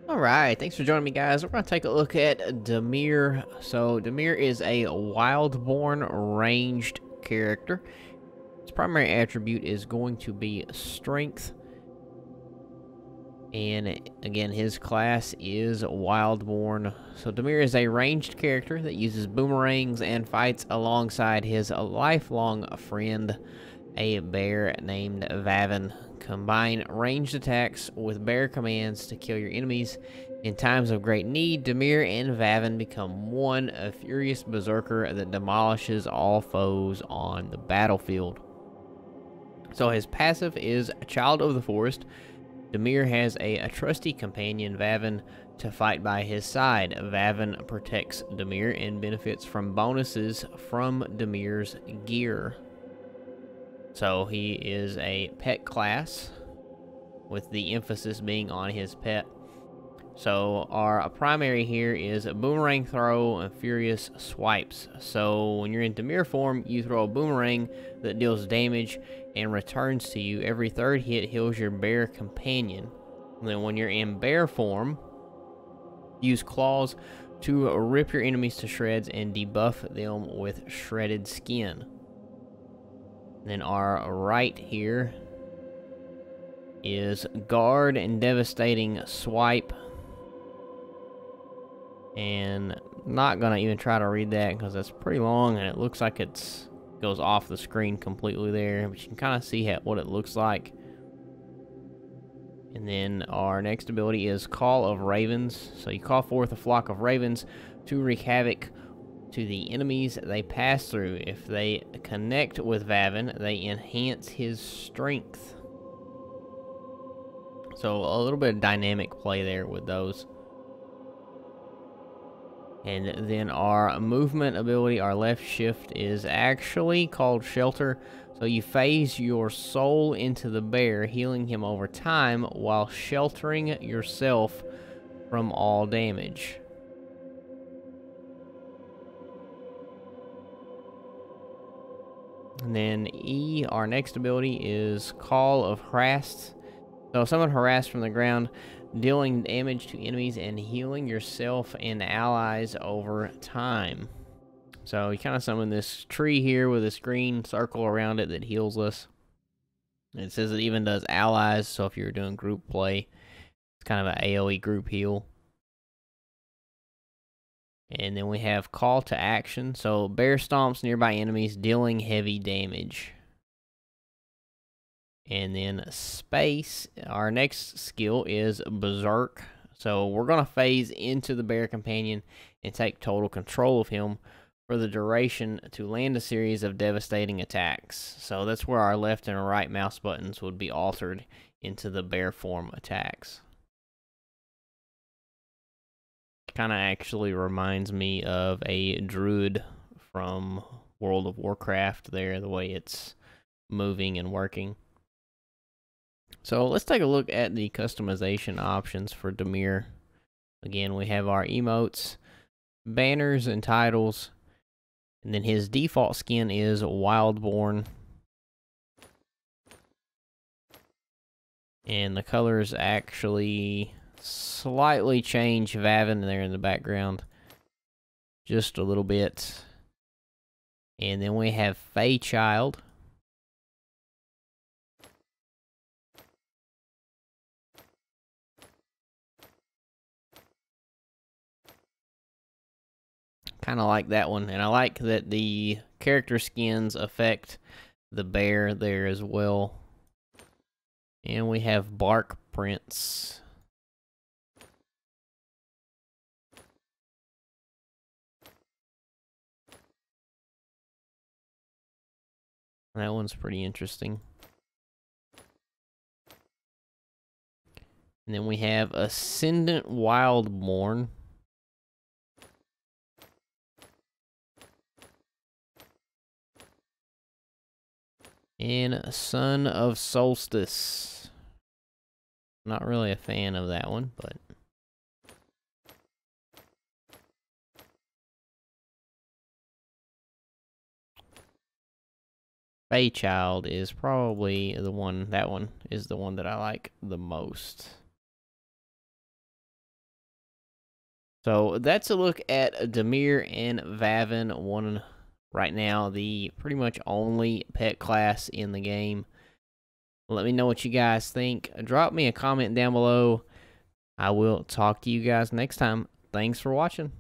Alright, thanks for joining me, guys. We're going to take a look at Dimir. So, Dimir is a Wildborn ranged character. Its primary attribute is going to be Strength. And again, his class is Wildborn. So, Dimir is a ranged character that uses boomerangs and fights alongside his lifelong friend, a bear named Vavin. Combine ranged attacks with bear commands to kill your enemies. In times of great need, Dimir and Vavin become one, a furious berserker that demolishes all foes on the battlefield. So his passive is Child of the Forest. Dimir has a trusty companion, Vavin, to fight by his side. Vavin protects Dimir and benefits from bonuses from Dimir's gear. So he is a pet class, with the emphasis being on his pet. So our primary here is a boomerang throw and furious swipes. So when you're in Dimir form, you throw a boomerang that deals damage and returns to you. Every third hit heals your bear companion. And then when you're in bear form, use claws to rip your enemies to shreds and debuff them with shredded skin. Then our right here is guard and devastating swipe. And not gonna even try to read that because that's pretty long and it looks like it's goes off the screen completely there, but you can kind of see what it looks like. And then our next ability is Call of Ravens. So you call forth a flock of ravens to wreak havoc to the enemies they pass through. If they connect with Vavin, they enhance his strength. So a little bit of dynamic play there with those. And then our movement ability, our left shift, is actually called Shelter. So you phase your soul into the bear, healing him over time while sheltering yourself from all damage. And then E, our next ability, is Call of Harassed. So summon Harassed from the ground, dealing damage to enemies and healing yourself and allies over time. So you kind of summon this tree here with this green circle around it that heals us. It says it even does allies, so if you're doing group play, it's kind of an AoE group heal. And then we have Call to Action. So bear stomps nearby enemies, dealing heavy damage. And then Space, our next skill is Berserk. So we're going to phase into the bear companion and take total control of him for the duration to land a series of devastating attacks. So that's where our left and right mouse buttons would be altered into the bear form attacks. Kind of actually reminds me of a druid from World of Warcraft there, the way it's moving and working. So let's take a look at the customization options for Dimir. Again, we have our emotes, banners, and titles. And then his default skin is Wildborn. And the colors actually slightly change Vavin there in the background. Just a little bit. And then we have Child. Kind of like that one, and I like that the character skins affect the bear there as well. And we have bark prints. That one's pretty interesting. And then we have Ascendant Wildborn. And Son of Solstice. Not really a fan of that one, but Child is probably the one, that one is the one that I like the most. So that's a look at Dimir and Vavin, one right now, the pretty much only pet class in the game. Let me know what you guys think. Drop me a comment down below. I will talk to you guys next time. Thanks for watching.